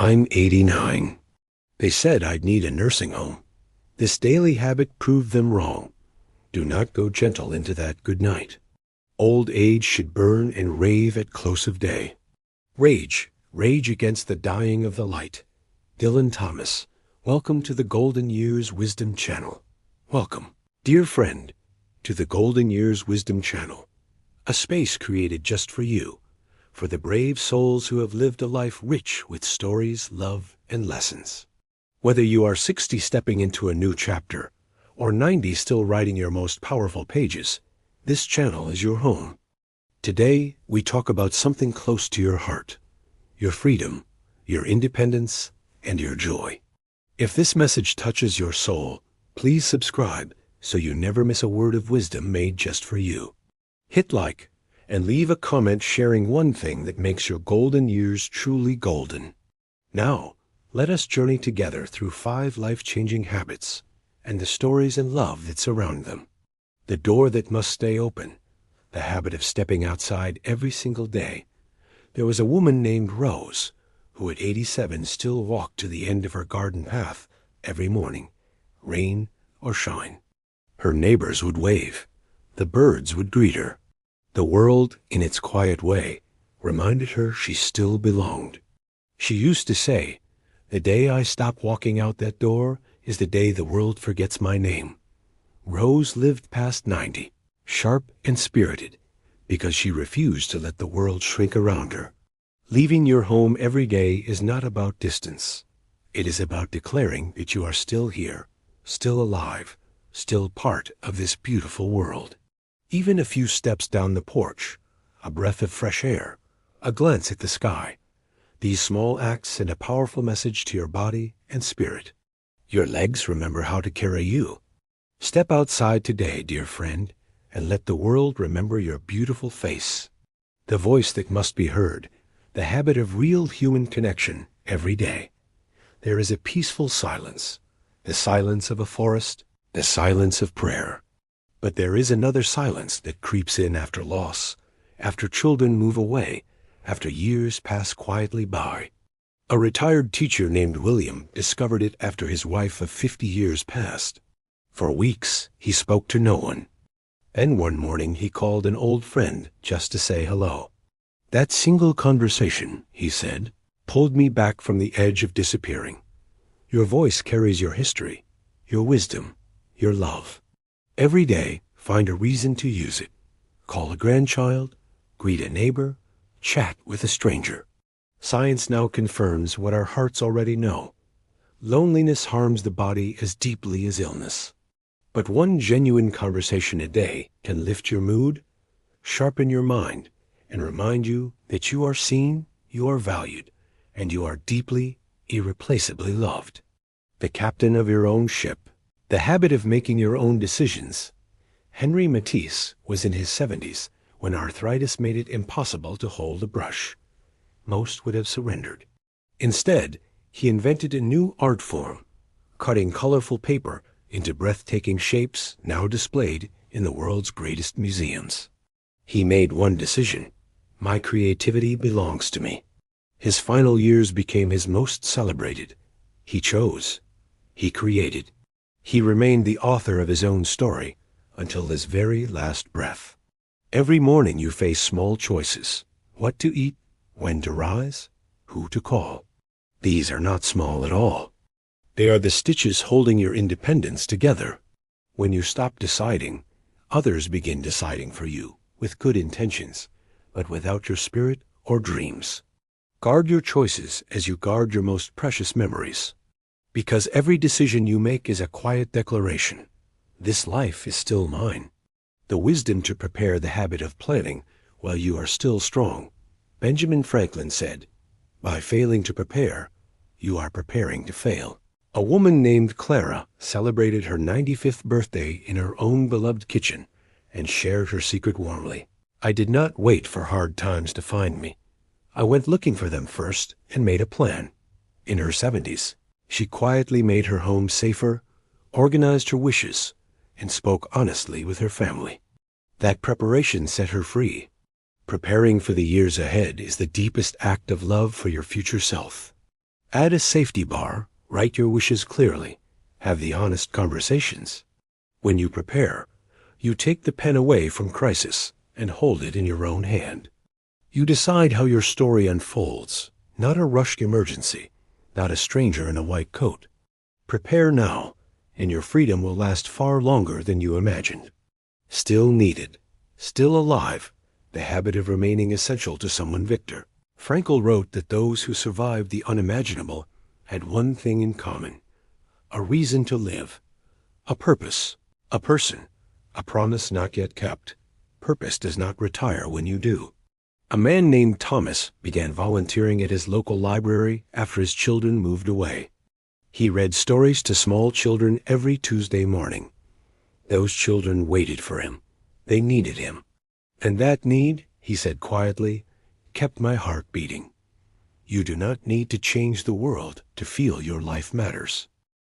I'm 89. They said I'd need a nursing home. This daily habit proved them wrong. Do not go gentle into that good night. Old age should burn and rave at close of day. Rage, rage against the dying of the light. Dylan Thomas, welcome to the Golden Years Wisdom Channel. Welcome, dear friend, to the Golden Years Wisdom Channel, a space created just for you, for the brave souls who have lived a life rich with stories, love, and lessons. Whether you are 60 stepping into a new chapter, or 90 still writing your most powerful pages, this channel is your home. Today, we talk about something close to your heart, your freedom, your independence, and your joy. If this message touches your soul, please subscribe so you never miss a word of wisdom made just for you. Hit like and leave a comment sharing one thing that makes your golden years truly golden. Now, let us journey together through 5 life-changing habits and the stories and love that surround them. The door that must stay open, the habit of stepping outside every single day. There was a woman named Rose who at 87 still walked to the end of her garden path every morning, rain or shine. Her neighbors would wave. The birds would greet her. The world, in its quiet way, reminded her she still belonged. She used to say, "The day I stop walking out that door is the day the world forgets my name." Rose lived past 90, sharp and spirited, because she refused to let the world shrink around her. Leaving your home every day is not about distance. It is about declaring that you are still here, still alive, still part of this beautiful world. Even a few steps down the porch, a breath of fresh air, a glance at the sky. These small acts send a powerful message to your body and spirit. Your legs remember how to carry you. Step outside today, dear friend, and let the world remember your beautiful face. The voice that must be heard, the habit of real human connection every day. There is a peaceful silence, the silence of a forest, the silence of prayer. But there is another silence that creeps in after loss, after children move away, after years pass quietly by. A retired teacher named William discovered it after his wife of 50 years passed. For weeks, he spoke to no one. Then one morning he called an old friend just to say hello. "That single conversation," he said, "pulled me back from the edge of disappearing. Your voice carries your history, your wisdom, your love. Every day, find a reason to use it. Call a grandchild, greet a neighbor, chat with a stranger." Science now confirms what our hearts already know. Loneliness harms the body as deeply as illness. But one genuine conversation a day can lift your mood, sharpen your mind, and remind you that you are seen, you are valued, and you are deeply, irreplaceably loved. The captain of your own ship. The habit of making your own decisions. Henry Matisse was in his 70s when arthritis made it impossible to hold a brush. Most would have surrendered. Instead, he invented a new art form, cutting colorful paper into breathtaking shapes now displayed in the world's greatest museums. He made one decision: my creativity belongs to me. His final years became his most celebrated. He chose. He created. He remained the author of his own story until his very last breath. Every morning you face small choices: what to eat, when to rise, who to call. These are not small at all. They are the stitches holding your independence together. When you stop deciding, others begin deciding for you with good intentions, but without your spirit or dreams. Guard your choices as you guard your most precious memories. Because every decision you make is a quiet declaration: this life is still mine. The wisdom to prepare the habit of planning while you are still strong. Benjamin Franklin said, "By failing to prepare, you are preparing to fail." A woman named Clara celebrated her 95th birthday in her own beloved kitchen and shared her secret warmly. "I did not wait for hard times to find me. I went looking for them first and made a plan." In her 70s, she quietly made her home safer, organized her wishes, and spoke honestly with her family. That preparation set her free. Preparing for the years ahead is the deepest act of love for your future self. Add a safety bar, write your wishes clearly, have the honest conversations. When you prepare, you take the pen away from crisis and hold it in your own hand. You decide how your story unfolds, not a rushed emergency, not a stranger in a white coat. Prepare now, and your freedom will last far longer than you imagined. Still needed, still alive, the habit of remaining essential to someone. Viktor Frankl wrote that those who survived the unimaginable had one thing in common: a reason to live, a purpose, a person, a promise not yet kept. Purpose does not retire when you do. A man named Thomas began volunteering at his local library after his children moved away. He read stories to small children every Tuesday morning. Those children waited for him. They needed him. And that need, he said quietly, kept my heart beating. You do not need to change the world to feel your life matters.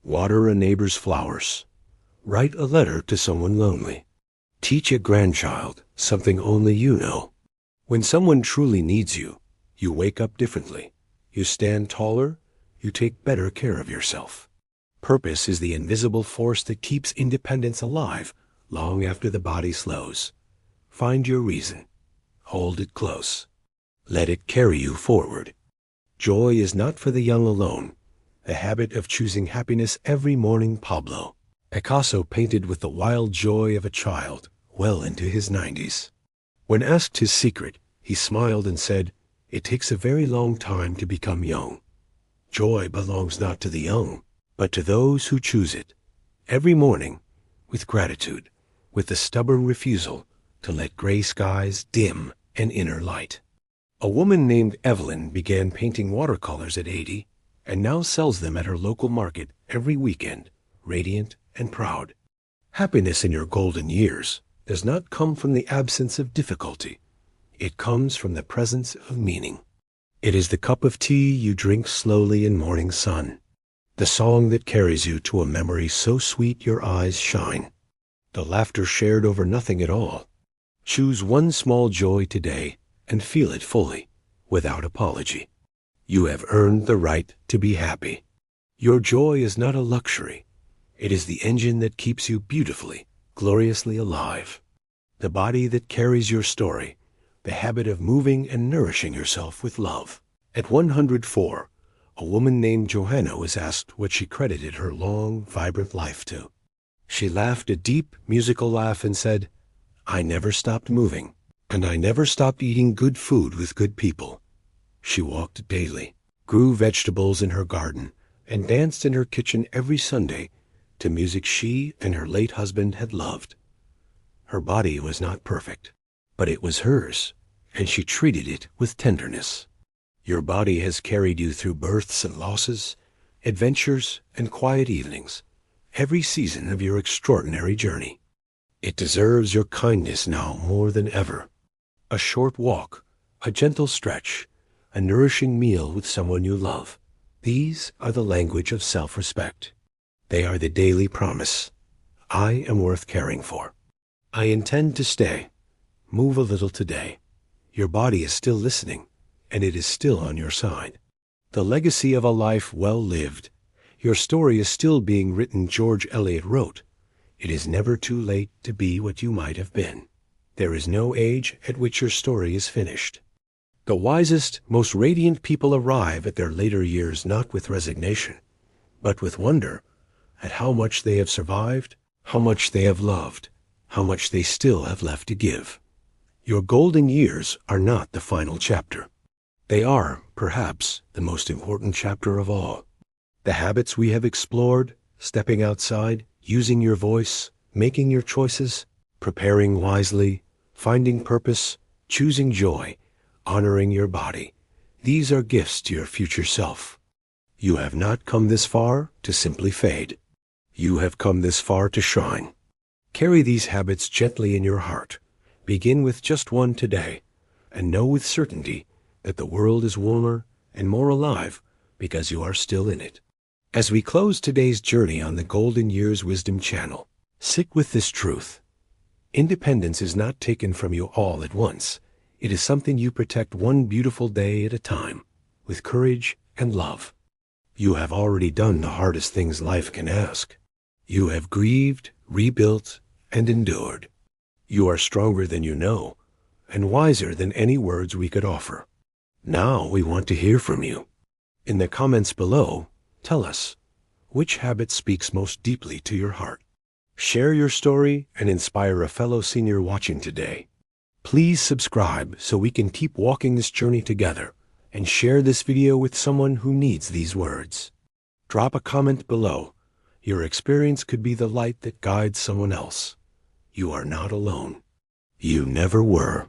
Water a neighbor's flowers. Write a letter to someone lonely. Teach a grandchild something only you know. When someone truly needs you, you wake up differently. You stand taller. You take better care of yourself. Purpose is the invisible force that keeps independence alive long after the body slows. Find your reason. Hold it close. Let it carry you forward. Joy is not for the young alone. The habit of choosing happiness every morning. Pablo Picasso painted with the wild joy of a child well into his 90s. When asked his secret, he smiled and said, "It takes a very long time to become young." Joy belongs not to the young, but to those who choose it. Every morning, with gratitude, with the stubborn refusal to let gray skies dim an inner light. A woman named Evelyn began painting watercolors at 80 and now sells them at her local market every weekend, radiant and proud. Happiness in your golden years does not come from the absence of difficulty. It comes from the presence of meaning. It is the cup of tea you drink slowly in morning sun, the song that carries you to a memory so sweet your eyes shine, the laughter shared over nothing at all. Choose one small joy today and feel it fully, without apology. You have earned the right to be happy. Your joy is not a luxury. It is the engine that keeps you beautifully, gloriously alive. The body that carries your story, the habit of moving and nourishing yourself with love. At 104, a woman named Johanna was asked what she credited her long, vibrant life to. She laughed a deep, musical laugh and said, "I never stopped moving, and I never stopped eating good food with good people." She walked daily, grew vegetables in her garden, and danced in her kitchen every Sunday to music she and her late husband had loved. Her body was not perfect, but it was hers, and she treated it with tenderness. Your body has carried you through births and losses, adventures and quiet evenings, every season of your extraordinary journey. It deserves your kindness now more than ever. A short walk, a gentle stretch, a nourishing meal with someone you love. These are the language of self-respect. They are the daily promise. I am worth caring for. I intend to stay. Move a little today. Your body is still listening, and it is still on your side. The legacy of a life well lived. Your story is still being written. George Eliot wrote, "It is never too late to be what you might have been." There is no age at which your story is finished. The wisest, most radiant people arrive at their later years not with resignation, but with wonder at how much they have survived, how much they have loved, how much they still have left to give. Your golden years are not the final chapter. They are, perhaps, the most important chapter of all. The habits we have explored, stepping outside, using your voice, making your choices, preparing wisely, finding purpose, choosing joy, honoring your body. These are gifts to your future self. You have not come this far to simply fade. You have come this far to shine. Carry these habits gently in your heart. Begin with just one today, and know with certainty that the world is warmer and more alive because you are still in it. As we close today's journey on the Golden Years Wisdom Channel, sit with this truth. Independence is not taken from you all at once. It is something you protect one beautiful day at a time, with courage and love. You have already done the hardest things life can ask. You have grieved, rebuilt, and endured. You are stronger than you know, and wiser than any words we could offer. Now we want to hear from you. In the comments below, tell us, which habit speaks most deeply to your heart? Share your story and inspire a fellow senior watching today. Please subscribe so we can keep walking this journey together, and share this video with someone who needs these words. Drop a comment below. Your experience could be the light that guides someone else. You are not alone. You never were.